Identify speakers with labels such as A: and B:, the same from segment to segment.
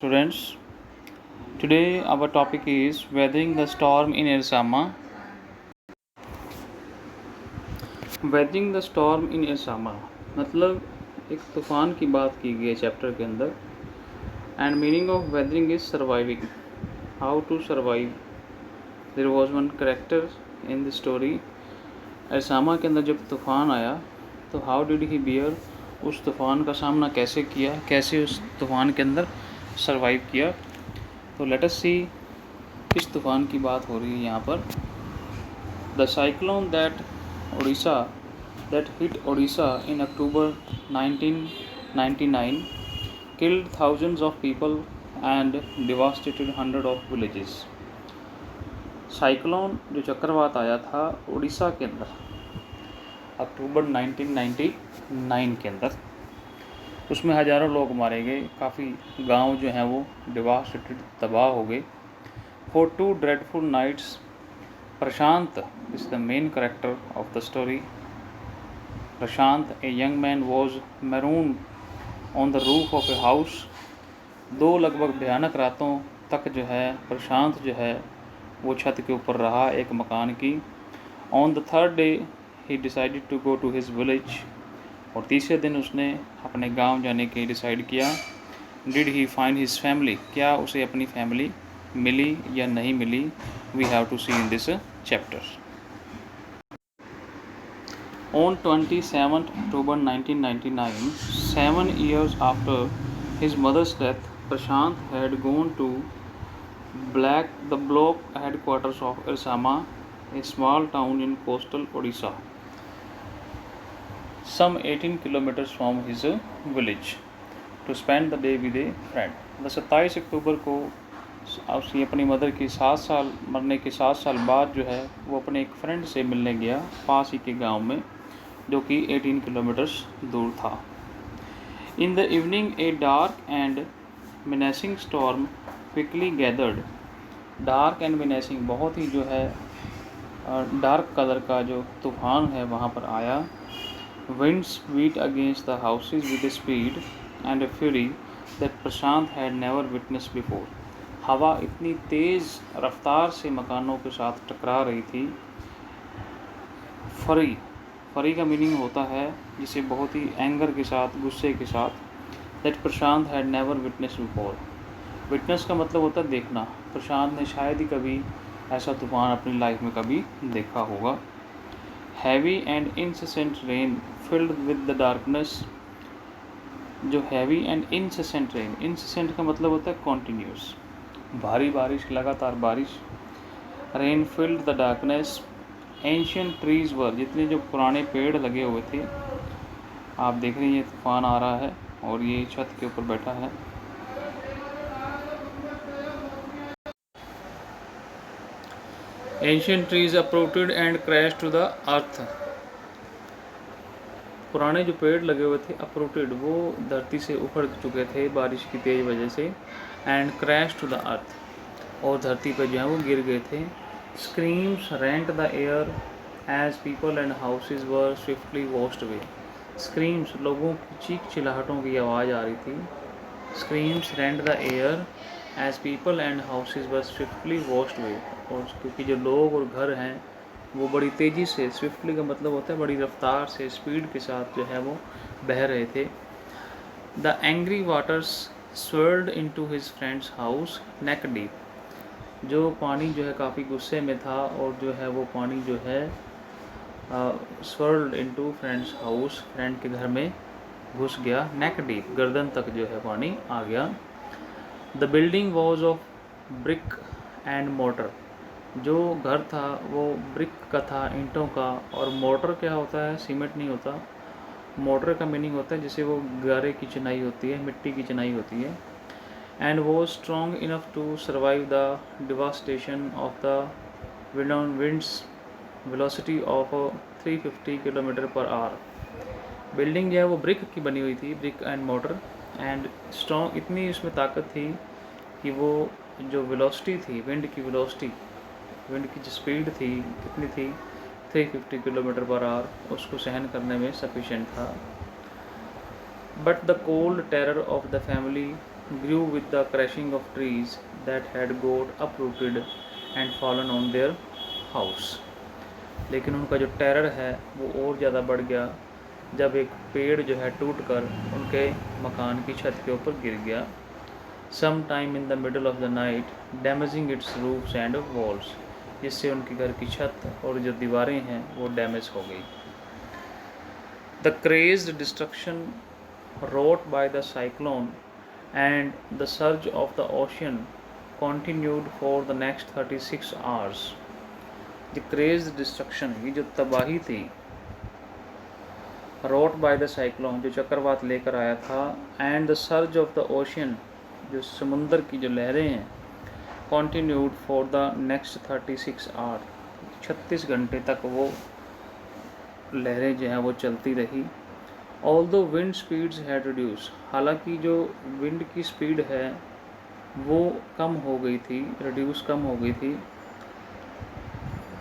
A: Students, today our topic is weathering the storm in Irsama. weathering the storm in Irsama मतलब एक तूफ़ान की बात की गई है चैप्टर के अंदर. And meaning of weathering is surviving. How to survive. There was one character in the story. इरसामा के अंदर जब तूफ़ान आया तो हाउ डिड ही बियर, उस तूफ़ान का सामना कैसे किया, कैसे उस तूफ़ान के अंदर सर्वाइव किया. तो लेट अस सी किस तूफ़ान की बात हो रही है यहाँ पर. The cyclone that hit Odisha in October 1999 killed thousands of people and devastated hundreds of villages. Cyclone जो चक्रवात आया था उड़ीसा के अंदर अक्टूबर 1999 के अंदर, उसमें हज़ारों लोग मारे गए, काफ़ी गांव जो हैं वो डिवास्टेटेड, तबाह हो गए. For 2 dreadful nights, Prashant is the main character of the story. Prashant, a young man, was marooned on the roof of a house. 2 लगभग भयानक रातों तक जो है प्रशांत जो है वो छत के ऊपर रहा एक मकान की. On the 3rd day he decided to go to his village. और तीसरे दिन उसने अपने गांव जाने के डिसाइड किया. Did he find his family? क्या उसे अपनी फैमिली मिली या नहीं मिली? We have to see in this chapter. On 27th October 1999, 7 years after his mother's death, Prashant had gone to the block headquarters of Irsama, a small town in coastal Odisha, some 18 kilometers from his village, to spend the day with a friend. 27 अक्टूबर को उसकी अपनी mother की 7 साल मरने के 7 साल बाद जो है वो अपने एक फ्रेंड से मिलने गया पास ही के गांव में, जो कि 18 किलोमीटर्स दूर था. In the evening a dark and menacing storm quickly gathered. Dark and menacing बहुत ही जो है डार्क कलर का जो तूफ़ान है वहाँ पर आया. Winds beat against the houses with speed and a fury that Prashant had never witness before. हवा इतनी तेज़ रफ्तार से मकानों के साथ टकरा रही थी. फरी का मीनिंग होता है जिसे बहुत ही एंगर के साथ, गुस्से के साथ. That Prashant had never witness before. Witness का मतलब होता है देखना. प्रशांत ने शायद ही कभी ऐसा तूफ़ान अपनी लाइफ में कभी देखा होगा. Heavy and incessant rain filled with the darkness. जो heavy and incessant rain, incessant का मतलब होता है कॉन्टीन्यूस, भारी बारिश, लगातार बारिश. Rain filled the darkness. Ancient trees were, जितने जो पुराने पेड़ लगे हुए थे, आप देख रही हैं तूफ़ान आ रहा है और ये छत के ऊपर बैठा है. Ancient trees uprooted and crash to the earth. पुराने जो पेड़ लगे हुए थे अप्रूटेड, वो धरती से उखड़ चुके थे बारिश की तेज़ वजह से. And crash to the earth, और धरती पर जो है वो गिर गए थे. Screams rent the air as people and houses were swiftly washed away. Screams, लोगों की चीख चिल्लाहटों की आवाज़ आ रही थी. Screams rent the air as people and houses were swiftly washed away. और क्योंकि जो लोग और घर हैं वो बड़ी तेज़ी से, स्विफ्टली का मतलब होता है बड़ी रफ्तार से, स्पीड के साथ जो है वो बह रहे थे. The angry waters swirled into his friend's house neck deep. जो पानी जो है काफ़ी गुस्से में था और जो है वो पानी जो है स्वर्ल्ड इनटू फ्रेंड्स हाउस, फ्रेंड के घर में घुस गया. नेक डीप, गर्दन तक जो है पानी आ गया. The building was of brick and motor. जो घर था वो ब्रिक का था, ईंटों का. और मोटर क्या होता है? सीमेंट नहीं होता. मोटर का मीनिंग होता है जिसे वो गारे की चिनाई होती है, मिट्टी की चिनाई होती है. and was strong enough to survive the devastation of the wind's velocity of 350 km per hour. Building जो है वो ब्रिक की बनी हुई थी, brick and motor. And strong, इतनी उसमें ताकत थी कि वो जो वेलोसिटी थी, विंड की वेलोसिटी, विंड की जो स्पीड थी कितनी थी, 350 किलोमीटर पर आवर, उसको सहन करने में सफिशेंट था. But the cold terror of the family grew with the crashing of trees that had got uprooted and fallen on their house. लेकिन उनका जो टेरर है वो और ज़्यादा बढ़ गया जब एक पेड़ जो है टूट कर उनके मकान की छत के ऊपर गिर गया। Some time in the middle of the night damaging its roofs and walls, जिससे उनके घर की छत और जो दीवारें हैं वो डैमेज हो गई। The crazed destruction wrought by the cyclone and the surge of the ocean continued for the next 36 hours. The crazed destruction, ये जो तबाही थी, wrought by the cyclone, जो चक्रवात लेकर आया था, and the surge of the ocean, जो समुंदर की जो लहरें हैं, continued for the next 36 hours, 36 घंटे तक वो लहरें जो हैं वो चलती रही। Although wind speeds had reduced, हालांकि जो विंड की स्पीड है वो कम हो गई थी, कम हो गई थी।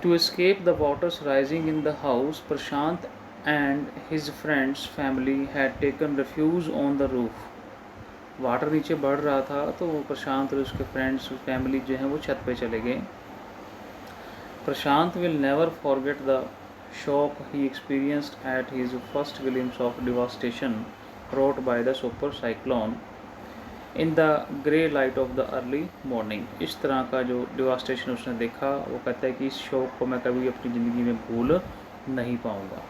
A: To escape the waters rising in the house, Prashant and his friends family had taken refuge on the roof. Water नीचे बढ़ रहा था तो वो प्रशांत और उसके फ्रेंड्स फैमिली जो है वो छत पे चले गए। प्रशांत will never forget the shock he experienced at his first glimpse of devastation wrought by the super cyclone in the grey light of the early morning. इस तरह का जो डिवास्टेशन उसने देखा वो कहता है कि इस शौक को मैं कभी अपनी ज़िंदगी में भूल नहीं पाऊँगा।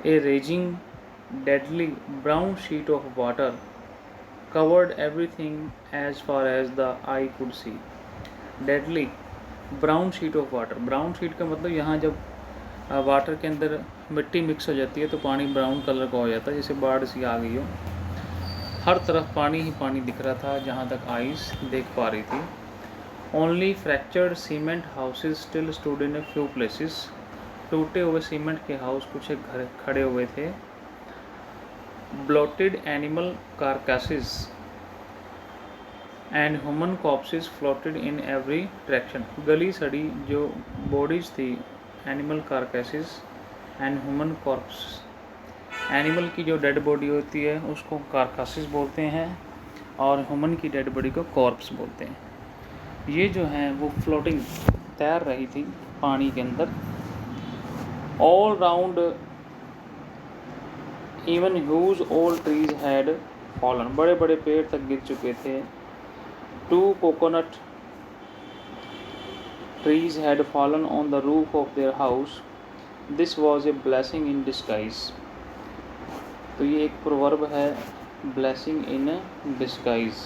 A: A raging deadly brown sheet of water covered everything as far as the eye could see. Deadly brown sheet of water, brown sheet का मतलब यहाँ जब वाटर के अंदर मिट्टी मिक्स हो जाती है तो पानी ब्राउन कलर का हो जाता है, जैसे बाढ़ सी आ गई हो। हर तरफ पानी ही पानी दिख रहा था जहाँ तक आइस देख पा रही थी। Only fractured cement houses still stood in a few places, टूटे हुए सीमेंट के हाउस कुछ एक घर खड़े हुए थे। Bloated animal carcasses and human corpses floated in every direction, गली सड़ी जो बॉडीज थी, animal carcasses and human corpse, animal की जो डेड बॉडी होती है उसको कारकासेस बोलते हैं और ह्यूमन की डेड बॉडी को कॉर्प्स बोलते हैं। ये जो हैं वो फ्लोटिंग तैर रही थी पानी के अंदर। All round even huge old trees had fallen, बड़े बड़े पेड़ तक गिर चुके थे। 2 coconut trees had fallen on the roof of their house. This was a blessing in disguise. तो ये एक प्रोवर्ब है, blessing in disguise।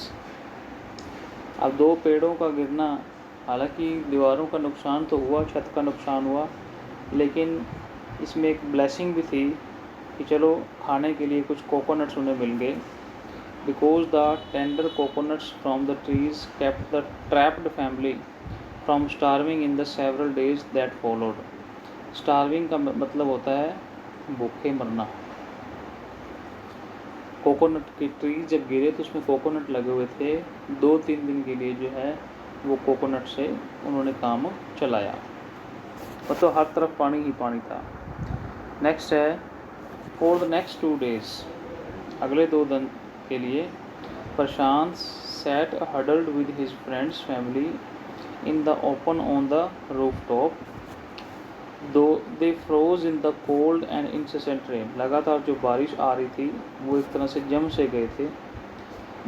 A: अब 2 पेड़ों का गिरना, हालांकि दीवारों का नुकसान तो हुआ, छत का नुकसान हुआ, लेकिन इसमें एक ब्लेसिंग भी थी कि चलो खाने के लिए कुछ कोकोनट्स उन्हें मिल गए। Because the tender coconuts from the trees kept the trapped family from starving in the several days that followed. Starving का मतलब होता है भूखे मरना। कोकोनट की ट्री जब गिरे तो उसमें कोकोनट लगे हुए थे, 2-3 दिन के लिए जो है वो कोकोनट से उन्होंने काम चलाया, तो हर तरफ पानी ही पानी था। नेक्स्ट है फॉर द नेक्स्ट 2 days, अगले 2 दिन के लिए प्रशांत sat huddled with his friends family in the open on the rooftop, though they froze in the cold and incessant rain. लगातार जो बारिश आ रही थी वो एक तरह से जम से गए थे।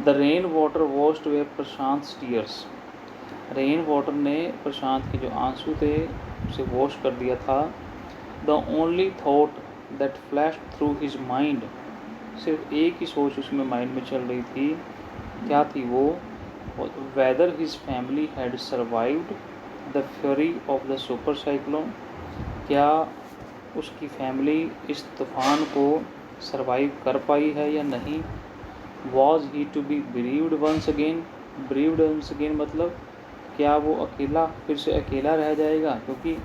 A: The rain water washed away Prashant tears, rain water ने प्रशांत के जो आंसू थे उसे वॉश कर दिया था। The only thought that flashed through his mind, सिर्फ एक ही सोच उसमें माइंड में चल रही थी, क्या थी वो? Weather his family had survived the fury of the super cyclone, क्या उसकी फैमिली इस तूफान को सर्वाइव कर पाई है या नहीं। Was he to be bereaved once again, bereaved once again मतलब क्या वो अकेला फिर से अकेला रह जाएगा, क्योंकि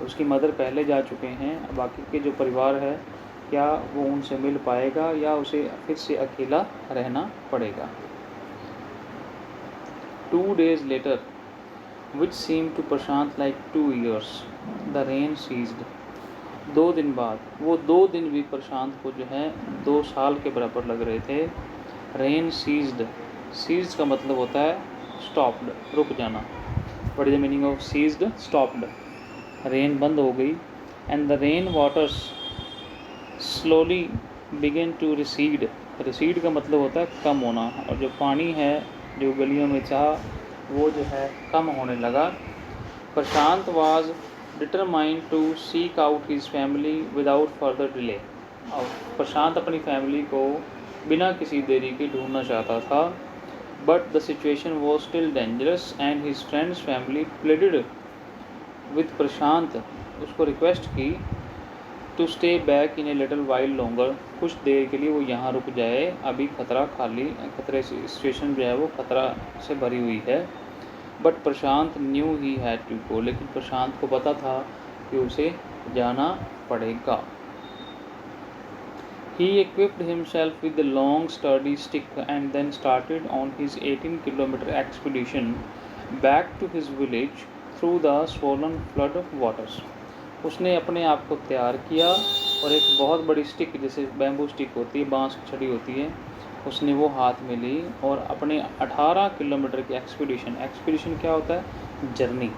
A: उसकी मदर पहले जा चुके हैं, बाकी के जो परिवार है क्या वो उनसे मिल पाएगा या उसे फिर से अकेला रहना पड़ेगा। 2 days later, which seemed to Prashant like 2 years, the rain ceased. 2 दिन बाद, वो 2 दिन भी प्रशांत को जो है 2 साल के बराबर लग रहे थे। रेन सीज्ड, सीज्ड का मतलब होता है स्टॉप्ड, रुक जाना। What is the meaning of ceased? Stopped. Rain बंद हो गई। And the rain waters slowly begin to recede, recede का मतलब होता है कम होना, और जो पानी है जो गलियों में था वो जो है कम होने लगा। Prashant was determined to seek out his family without further delay. और प्रशांत अपनी फैमिली को बिना किसी देरी के ढूंढना चाहता था। But the situation was still dangerous and his friend's family pleaded with Prashant, उसको रिक्वेस्ट की to stay back in a little while longer, कुछ देर के लिए वो यहाँ रुक जाए, अभी खतरा खतरे से सिचुएशन जो है वो खतरा से भरी हुई है। But Prashant knew he had to go, लेकिन प्रशांत को पता था कि उसे जाना पड़ेगा। He equipped himself with a long sturdy stick and then started on his 18-kilometer expedition back to his village through the swollen flood waters. उसने अपने आप को तैयार किया और एक बहुत बड़ी स्टिक, जैसे बैम्बू स्टिक होती है, बांस की छड़ी होती है, उसने वो हाथ में ली और अपने 18 किलोमीटर की एक्सपीडिशन क्या होता है? Journey.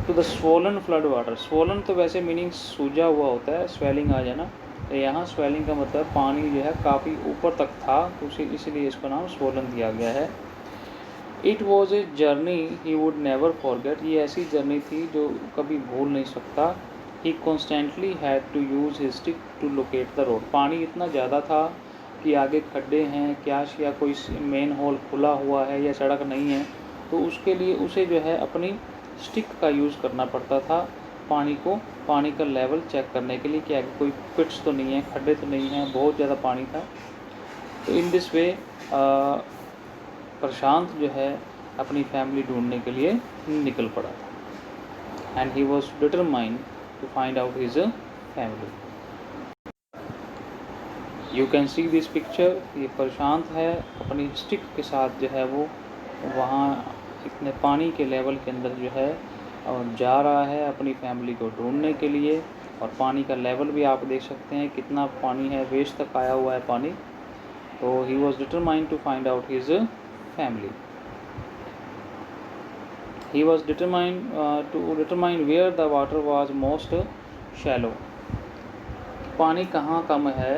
A: To the swollen flood water, swollen तो वैसे मीनिंग सूजा हुआ होता है, स्वेलिंग आ जाना, यहाँ स्वेलिंग का मतलब पानी जो है काफ़ी ऊपर तक था, तो उसे इसलिए इसका नाम स्वोलन दिया गया है। It was a journey he would never forget, ये ऐसी जर्नी थी जो कभी भूल नहीं सकता। He constantly had to use his stick to locate the road, पानी इतना ज़्यादा था कि आगे खड्डे हैं क्या, या कोई मेन होल खुला हुआ है या सड़क नहीं है, तो उसके लिए उसे जो है अपनी स्टिक का यूज़ करना पड़ता था पानी का लेवल चेक करने के लिए कि आगे कोई पिट्स तो नहीं है, खड्डे तो नहीं हैं, बहुत ज़्यादा पानी था। तो इन दिस वे प्रशांत जो है अपनी फैमिली ढूंढने के लिए निकल पड़ा था। And he was determined to find out his family. You can see this picture, ये प्रशांत है अपनी स्टिक के साथ जो है वो वहाँ इतने पानी के लेवल के अंदर जो है और जा रहा है अपनी फैमिली को ढूंढने के लिए। और पानी का लेवल भी आप देख सकते हैं कितना पानी है, वेस्ट तक आया हुआ है पानी। तो he was determined to find out his family. He was determined where the water was most shallow, पानी कहाँ कम है।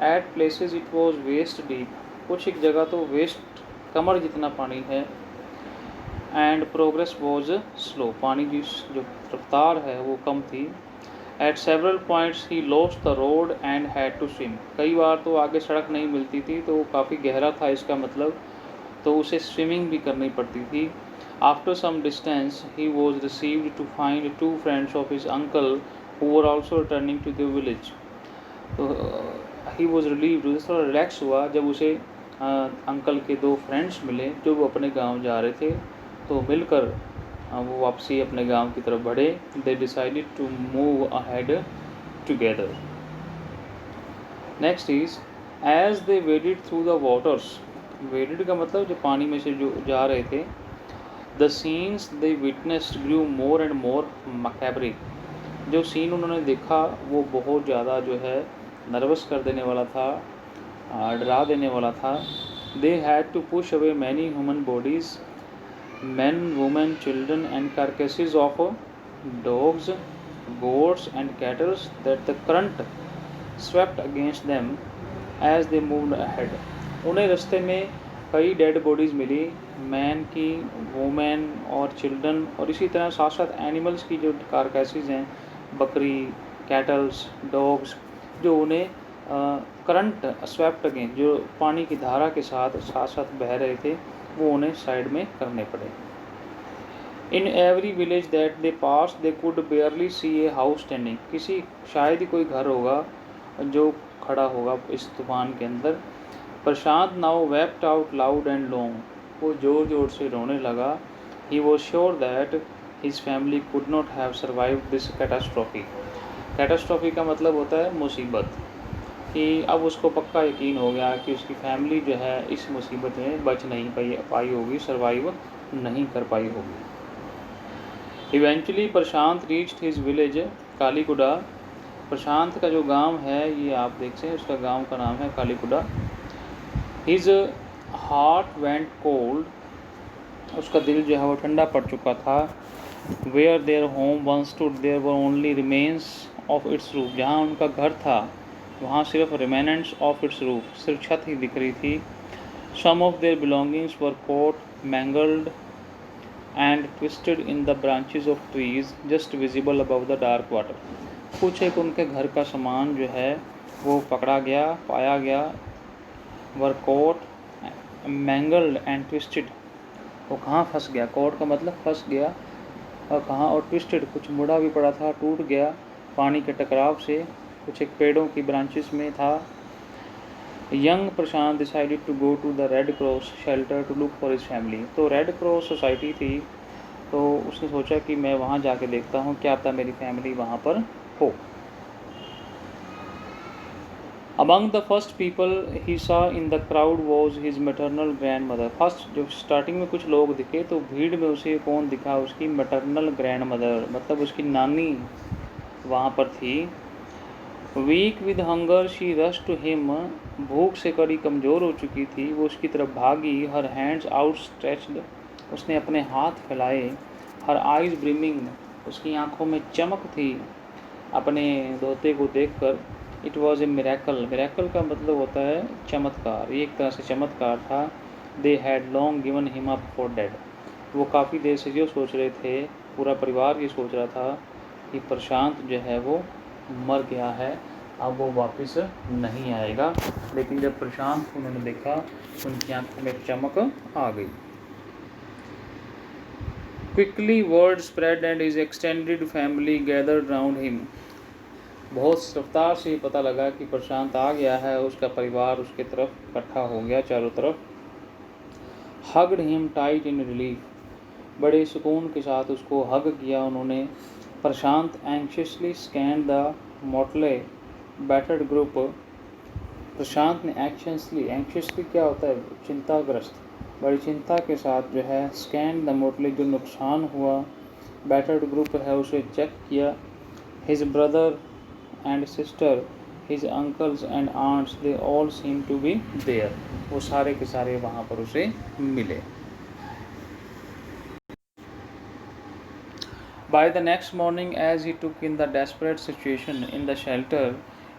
A: At places it was waist deep, कुछ एक जगह तो वेस्ट कमर जितना पानी है। एंड प्रोग्रेस वॉज स्लो, पानी की जो रफ्तार है वो कम थी। At several points he lost the road and had to swim, कई बार तो आगे सड़क नहीं मिलती थी, तो वो काफ़ी गहरा था इसका मतलब, तो उसे स्विमिंग भी करनी पड़ती थी। After some distance he was received to find 2 friends of his uncle who were also returning to the village. तो ही वॉज रिलीव्ड, थोड़ा रिलैक्स हुआ जब उसे अंकल के 2 फ्रेंड्स मिले जो वो अपने गाँव जा रहे थे। तो मिलकर वो वापसी अपने गांव की तरफ बढ़े। They decided to move ahead together. Next is as they waded through the waters, waded का मतलब जो पानी में से जो जा रहे थे। The scenes they witnessed grew more and more macabre, जो सीन उन्होंने देखा वो बहुत ज़्यादा जो है नर्वस कर देने वाला था, डरा देने वाला था। They had to push away many human bodies, men, women, children and carcasses of dogs, goats and cattle that the current swept against them as they moved ahead. उन्हें रास्ते में कई डेड बॉडीज़ मिली, मैन की, women और children, और इसी तरह साथ साथ एनिमल्स की जो कारकैसेस हैं, बकरी, कैटल्स, डॉग्स, जो उन्हें करंट स्वेप्ट अगेंस्ट, जो पानी की धारा के साथ साथ बह रहे थे, वो उन्हें साइड में करने पड़े। In every village that they pass they could barely see a house standing, किसी शायद ही कोई घर होगा जो खड़ा होगा इस तूफान के अंदर। Prashant now wept out loud and long, वो ज़ोर ज़ोर से रोने लगा। He was sure that his family could not have survived this catastrophe. Catastrophe का मतलब होता है मुसीबत, कि अब उसको पक्का यकीन हो गया कि उसकी फैमिली जो है इस मुसीबत में बच नहीं पाई होगी, सर्वाइव नहीं कर पाई होगी। इवेंचुअली प्रशांत रीच्ड हिज विलेज कालीकुडा, प्रशांत का जो गांव है ये आप देख सकते हैं, उसका गांव का नाम है Kalikuda. His heart went cold, उसका दिल जो है वो ठंडा पड़ चुका था। Where their home one stood there were only remains of its roof, जहाँ उनका घर था वहाँ सिर्फ रिमेनेंट्स ऑफ इट्स रूफ, सिर्फ छत ही दिख रही थी। Some of their belongings were caught mangled and twisted in the branches of trees just visible above the dark water. कुछ एक उनके घर का सामान जो है वो पकड़ा गया, पाया गया। वर कॉट मैंगल्ड एंड ट्विस्टेड, वो कहाँ फंस गया, कॉट का मतलब फंस गया, और कहाँ, और ट्विस्टेड कुछ मुड़ा भी पड़ा था, टूट गया पानी के टकराव से, कुछ एक पेड़ों की ब्रांचेस में था। Young Prashant decided to go to the Red Cross shelter to look for his family. तो रेड क्रॉस सोसाइटी थी, तो उसने सोचा कि मैं वहाँ जाके देखता हूँ, क्या पता मेरी फैमिली वहाँ पर हो। Among the first people he saw in the crowd was his maternal grandmother. First जो स्टार्टिंग में कुछ लोग दिखे तो भीड़ में उसे कौन दिखा, उसकी मैटरनल ग्रैंड मदर, मतलब उसकी नानी वहाँ पर थी। Weak with hunger she rush to him, भूख से कड़ी कमज़ोर हो चुकी थी, वो उसकी तरफ भागी। हर हैंड्स आउट स्ट्रेच्ड, उसने अपने हाथ फैलाए। हर आइज़ ब्रिमिंग, उसकी आंखों में चमक थी अपने दोते को देखकर। It was A miracle, miracle का मतलब होता है चमत्कार, ये एक तरह से चमत्कार था। They had long given him up for dead, वो काफ़ी देर से जो सोच रहे थे, पूरा परिवार ये सोच रहा था कि प्रशांत जो है वो मर गया है, अब वो वापस नहीं आएगा। लेकिन जब प्रशांत को उन्होंने देखा उनकी आंखों में चमक आ गई। Quickly word spread and his extended family gathered round him, बहुत रफ्तार से पता लगा कि प्रशांत आ गया है, उसका परिवार उसके तरफ इकट्ठा हो गया चारों तरफ। Hugged him tight in relief, बड़े सुकून के साथ उसको हग किया उन्होंने। Prashant anxiously scan the motley battered group, Prashant ने एंक्शसली क्या होता है, चिंताग्रस्त, बड़ी चिंता के साथ जो है स्कैन द मोटले, जो नुकसान हुआ बैटर्ड ग्रुप है उसे चेक किया। His brother and sister, his uncles and aunts, they all seem to be there, वो सारे के सारे वहाँ पर उसे मिले। By the next morning, as he took in the desperate situation in the shelter,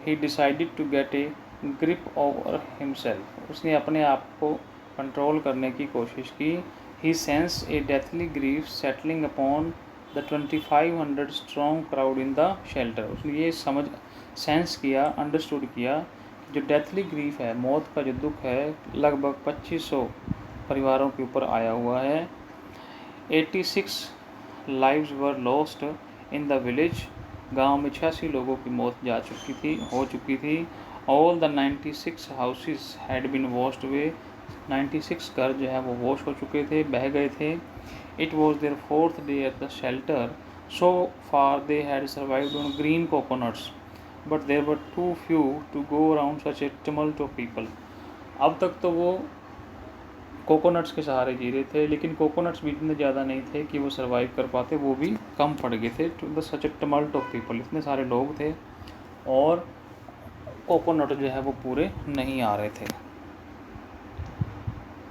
A: he decided to get a grip over himself. उसने अपने आप को कंट्रोल करने की कोशिश की। He sensed a deathly grief settling upon the 2500 strong crowd in the shelter. उसने ये सेंस किया, अंडरस्टूड किया, जो डेथली ग्रीफ है, मौत का जो दुख है, लगभग 2500 परिवारों के ऊपर आया हुआ है। 86 lives were lost in the village, गांव में 86 लोगों की मौत हो चुकी थी। All the 96 houses had been washed away, 96 घर जो है वो वॉश हो चुके थे, बह गए थे। It was their 4th day at the shelter, so far they had survived on green coconuts but there were too few to go around such a tumult of people. अब तक तो वो कोकोनट्स के सहारे जी रहे थे, लेकिन कोकोनट्स भी इतने ज़्यादा नहीं थे कि वो सर्वाइव कर पाते, वो भी कम पड़ गए थे। To the such a tumult of people, इतने सारे लोग थे और कोकोनट जो है वो पूरे नहीं आ रहे थे।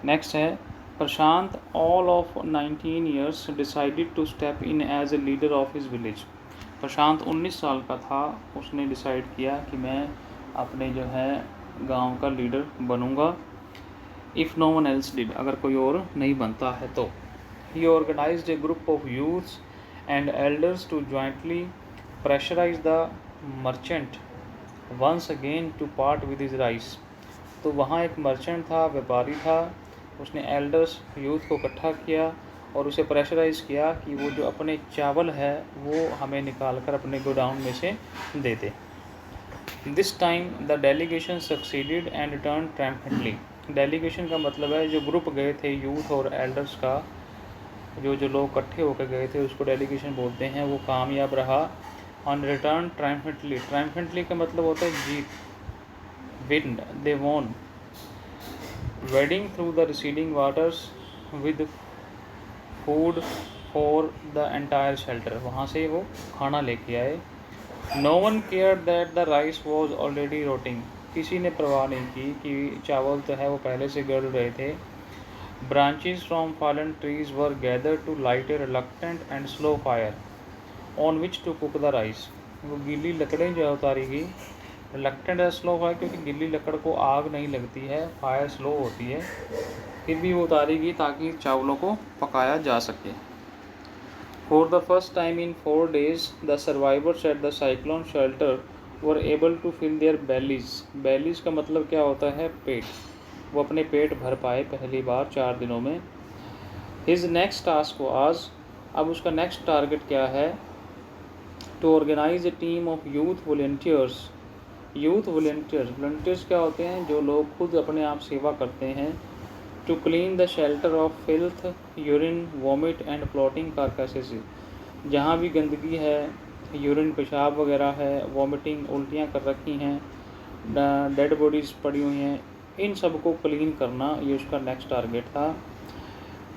A: नेक्स्ट है Prashant, all of 19 years, decided to step in as a leader of his village. Prashant 19 साल का था, उसने डिसाइड किया कि मैं अपने जो है गांव का लीडर बनूंगा। If no one else did, अगर कोई और नहीं बनता है तो। He organised a group of youths and elders to jointly pressurise the merchant once again to part with his rice. तो वहाँ एक मर्चेंट था, व्यापारी था, उसने एल्डर्स यूथ को इकट्ठा किया और उसे प्रेशराइज किया कि वो जो अपने चावल है वो हमें निकाल कर अपने गोडाउन में से दे दे। This time the delegation succeeded and return triumphantly. Delegation का मतलब है जो ग्रुप गए थे यूथ और एल्डर्स का, जो लोग इकट्ठे होकर गए थे उसको डेलीगेशन बोलते हैं, वो कामयाब रहा। ऑन रिटर्न ट्रायम्फेंटली, ट्रायम्फेंटली का मतलब होता है जीत, win, they won. Wading through the receding waters with food for the entire shelter, वहाँ से वो खाना लेके आए। No one care that the rice was already rotting, किसी ने परवाह नहीं की कि चावल तो है वो पहले से गल रहे थे। Branches from fallen trees were gathered to light a reluctant and slow fire on which to cook the rice. वो गीली लकड़ें जो है उतारी गई, रिलक्टेंट है स्लो फायर क्योंकि गीली लकड़ को आग नहीं लगती है, फायर स्लो होती है, फिर भी वो उतारी गई ताकि चावलों को पकाया जा सके। For the first time in 4 days, the survivors at the cyclone shelter were able to fill their bellies. Bellies का मतलब क्या होता है? पेट। वो अपने पेट भर पाए पहली बार 4 दिनों में। His next task was, अब उसका नेक्स्ट टारगेट क्या है? To organize a team of youth volunteers. Youth volunteers क्या होते हैं? जो लोग खुद अपने आप सेवा करते हैं। To clean the shelter of filth, urine, vomit and floating carcasses. जहाँ भी गंदगी है, यूरिन पेशाब वगैरह है, वॉमिटिंग उल्टियाँ कर रखी हैं, डेड बॉडीज़ पड़ी हुई हैं, इन सब को क्लीन करना ये उसका नेक्स्ट टारगेट था।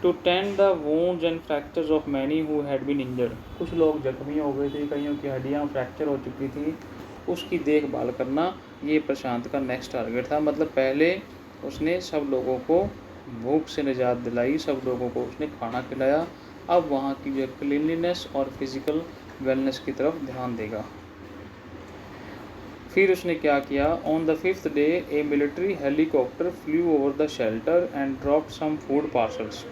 A: To tend the wounds and fractures of many who had been injured. कुछ लोग जख्मी हो गए थे, कईयों की हड्डियाँ फ्रैक्चर हो चुकी थी, उसकी देखभाल करना ये प्रशांत का नेक्स्ट टारगेट था। मतलब पहले उसने सब लोगों को भूख से निजात दिलाई, सब लोगों को उसने खाना खिलाया। अब वहाँ की जो क्लीनलीनेस और फिज़िकल वेलनेस की तरफ ध्यान देगा। फिर उसने क्या किया? On the 5th day a military helicopter flew over the shelter and dropped some food parcels.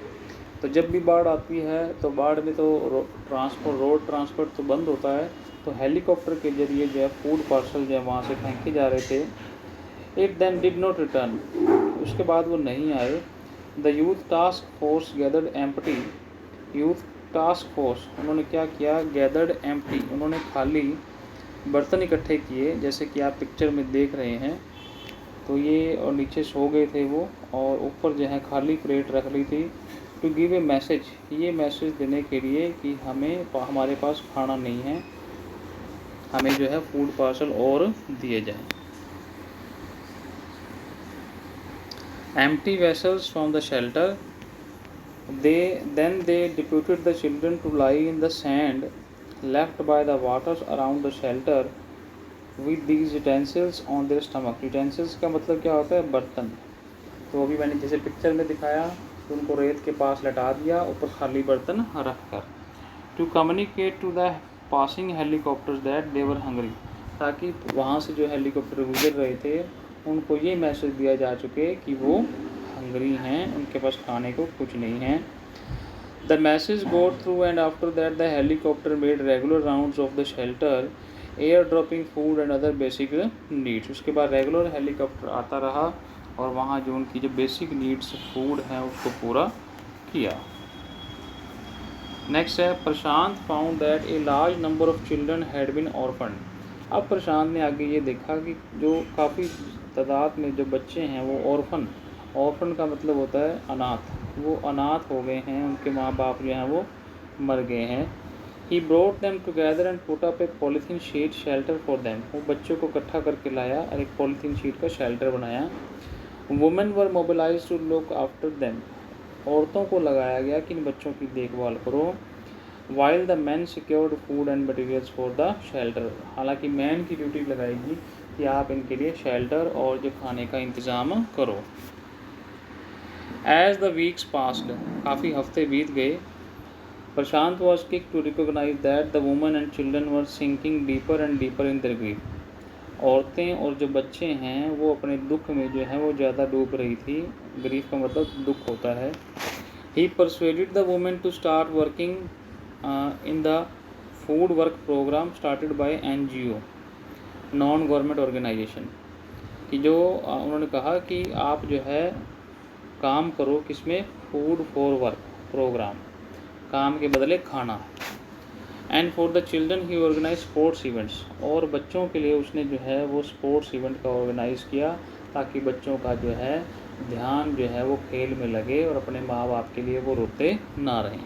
A: तो जब भी बाढ़ आती है तो बाढ़ में तो रोड ट्रांसपोर्ट तो बंद होता है, तो हेलीकॉप्टर के जरिए जो है फूड पार्सल जो है वहाँ से फेंके जा रहे थे। It then did not return, उसके बाद वो नहीं आए। The youth task force gathered empty. Youth task force उन्होंने क्या किया? गैदर्ड एम्प्टी, उन्होंने खाली बर्तन इकट्ठे किए, जैसे कि आप पिक्चर में देख रहे हैं। तो ये और नीचे सो गए थे वो, और ऊपर जो है खाली प्लेट रख ली थी। टू गिव ए मैसेज, ये मैसेज देने के लिए कि हमारे पास खाना नहीं है, हमें जो है फूड पार्सल और दिए जाएं। Empty vessels from the shelter. Then they deputed the children to lie in the sand left by the waters around the shelter with these utensils on their stomach. Utensils का मतलब क्या होता है? बर्तन। तो अभी मैंने जैसे पिक्चर में दिखाया, तो उनको रेत के पास लटा दिया, ऊपर खाली बर्तन रख कर। To communicate to the passing helicopters that they were hungry, ताकि वहाँ से जो हेलीकॉप्टर गुजर रहे थे उनको ये मैसेज दिया जा चुके कि वो हंगरी हैं, उनके पास खाने को कुछ नहीं है। The message got through and after that the helicopter made regular rounds of the shelter air dropping food and other basic needs. उसके बाद रेगुलर हेलीकॉप्टर आता रहा और वहाँ जो उनकी जो बेसिक नीड्स फूड हैं उसको पूरा किया। नेक्स्ट है Prashant found that a large number of children had been orphaned. अब प्रशांत ने आगे ये देखा कि जो काफ़ी तादाद में जो बच्चे हैं वो ऑर्फन का मतलब होता है अनाथ, वो अनाथ हो गए हैं, उनके माँ बाप जो हैं वो मर गए हैं। He brought them together and put up a polythene sheet shelter for them. वो बच्चों को इकट्ठा करके लाया और एक पॉलीथीन शीट का शेल्टर बनाया। Women were mobilise to look after them. औरतों को लगाया गया कि इन बच्चों की देखभाल करो। While the man secured food and materials for the shelter. हालांकि मैन की ड्यूटी लगाएगी कि आप इनके लिए शेल्टर और जो खाने का इंतज़ाम करो। एज द वीक्स पास्ड, काफ़ी हफ्ते बीत गए। Prashant was quick to recognise that the women and children were sinking deeper and deeper in their grief. औरतें और जो बच्चे हैं वो अपने दुख में जो है वो ज़्यादा डूब रही थी। ग्रीफ का मतलब दुख होता है। He persuaded the women to start working in the food work programme started by NGO, non government organisation, कि जो उन्होंने कहा कि आप जो है काम करो किसमें? फूड फॉर वर्क प्रोग्राम, काम के बदले खाना। And for the children he organise sports events, और बच्चों के लिए उसने जो है वो स्पोर्ट्स इवेंट का ऑर्गेनाइज़ किया ताकि बच्चों का जो है ध्यान जो है वो खेल में लगे और अपने माँ बाप के लिए वो रोते ना रहें।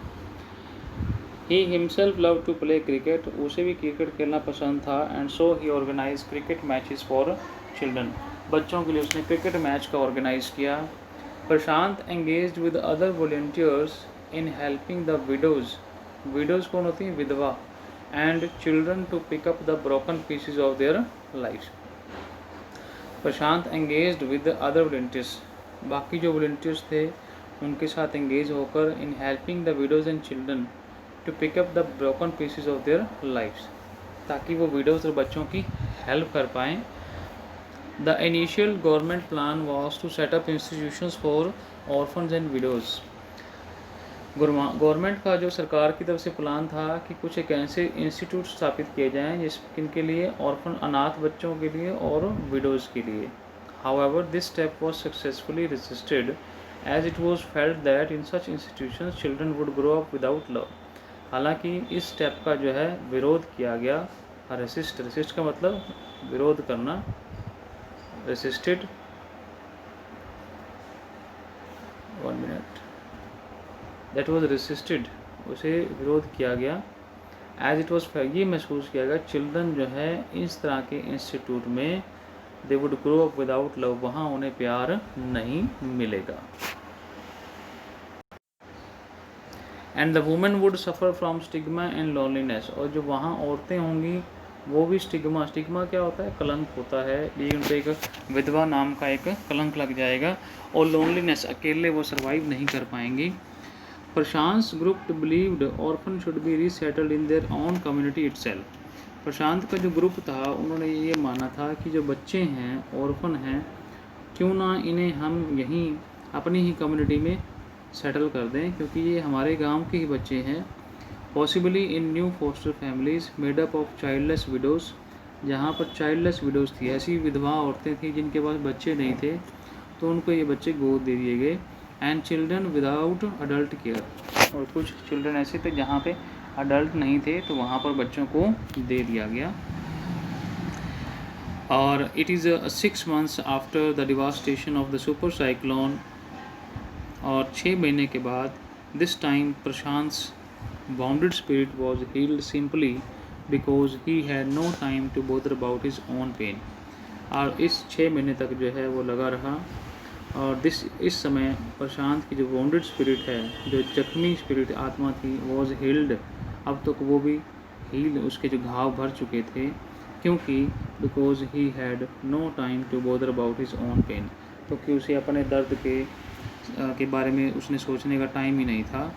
A: He himself love to play cricket, उसे भी क्रिकेट खेलना पसंद था। And so he organise cricket matches for children, बच्चों के लिए उसने क्रिकेट मैच का ऑर्गेनाइज़ किया। Prashant engaged with other volunteers in helping the widows कौन होती हैं? विधवा। And children to pick up the broken pieces of their life. Prashant engaged with other volunteers, बाकी जो वॉलंटियर्स थे उनके साथ एंगेज होकर इन helping the widows and children to pick up the broken pieces of their lifes, ताकि वो widows और बच्चों की हेल्प कर पाएँ। The initial government plan was to set up institutions for orphans and widows. Government का जो सरकार की तरफ से प्लान था कि कुछ एक ऐसे इंस्टीट्यूट स्थापित किए जाएँ जिनके लिए ऑर्फन अनाथ बच्चों के लिए और विडोज़ के लिए। However this step was successfully resisted as it was felt that in such institutions children would grow up without love. हालांकि इस स्टेप का जो है विरोध किया गया। रेसिस्ट का मतलब विरोध करना, resisted, 1 minute, that was resisted, उसे विरोध किया गया। एज इट वॉज, ये महसूस किया गया चिल्ड्रन जो है इस तरह के इंस्टीट्यूट में they would grow up without love, वहाँ उन्हें प्यार नहीं मिलेगा। And the women would suffer from stigma and loneliness, और जो वहाँ औरतें होंगी वो भी स्टिग्मा क्या होता है, कलंक होता है, ये उन पर एक विधवा नाम का एक कलंक लग जाएगा, और लोनलीनेस, अकेले वो सर्वाइव नहीं कर पाएंगी। Prashant group believed orphan should be resettled in their own community itself. Prashant का जो ग्रुप था उन्होंने ये माना था कि जो बच्चे हैं ऑर्फन हैं, क्यों ना इन्हें हम यहीं अपनी ही कम्युनिटी में सेटल कर दें, क्योंकि ये हमारे गांव के ही बच्चे हैं। Possibly in new foster families made up of childless widows, जहाँ पर चाइल्डलेस विडोज़ थी, ऐसी विधवा औरतें थीं जिनके पास बच्चे नहीं थे, तो उनको ये बच्चे गोद दे दिए गए। And children without adult care, और कुछ चिल्ड्रन ऐसे थे जहाँ पे अडल्ट नहीं थे, तो वहाँ पर बच्चों को दे दिया गया। और it is 6 months after the devastation of the super cyclone, और 6 महीने के बाद, this time Prashant's bounded spirit was healed simply because he had no time to bother about his own pain. और इस 6 महीने तक जो है वो लगा रहा, और इस समय प्रशांत की जो वाउंडेड स्पिरिट है, जो जख्मी स्पिरिट आत्मा थी, वॉज हील्ड, अब तक वो भी हील, उसके जो घाव भर चुके थे, क्योंकि because he had no time to bother about his own pain, क्योंकि उसे अपने दर्द के बारे में उसने सोचने का टाइम ही नहीं था।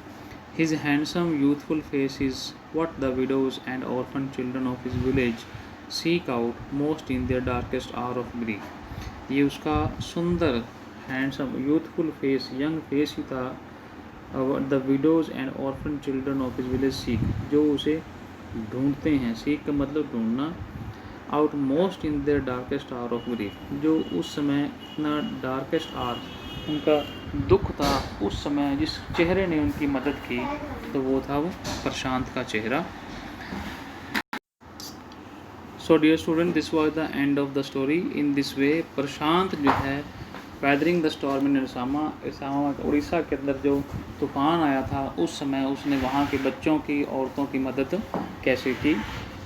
A: His handsome youthful face is what the widows and orphan children of his village seek out most in their darkest hour of grief. ये उसका सुंदर handsome youthful face, young face ही था, the widows and orphan children of his village seek, जो उसे ढूंढते हैं, seek का मतलब ढूंढना, out most in their darkest hour of grief, जो उस समय इतना डार्केस्ट आवर उनका दुख था, उस समय जिस चेहरे ने उनकी मदद की, तो वो था वो प्रशांत का चेहरा। So dear student, this was the end of the story. In this way Prashant जो है weathering the storm in Ersama Orissa के अंदर जो तूफ़ान आया था, उस समय उसने वहाँ के बच्चों की, औरतों की मदद कैसे की।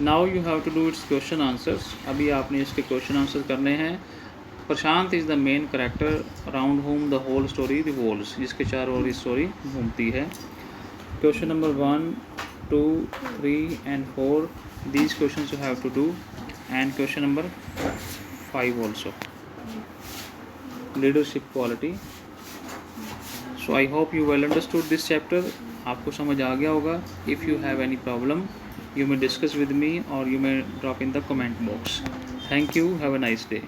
A: Now you have to do its question answers. अभी आपने इसके क्वेश्चन आंसर करने हैं। Prashant is the main character around whom the whole story revolves, जिसके चारों ओर स्टोरी घूमती है। Question number 1, 2, 3 and 4, these questions you have to do, and question number 5 also, leadership quality. So I hope you well understood this chapter. आपको समझ आ गया होगा. If you have any problem, you may discuss with me or you may drop in the comment box. Thank you. Have a nice day.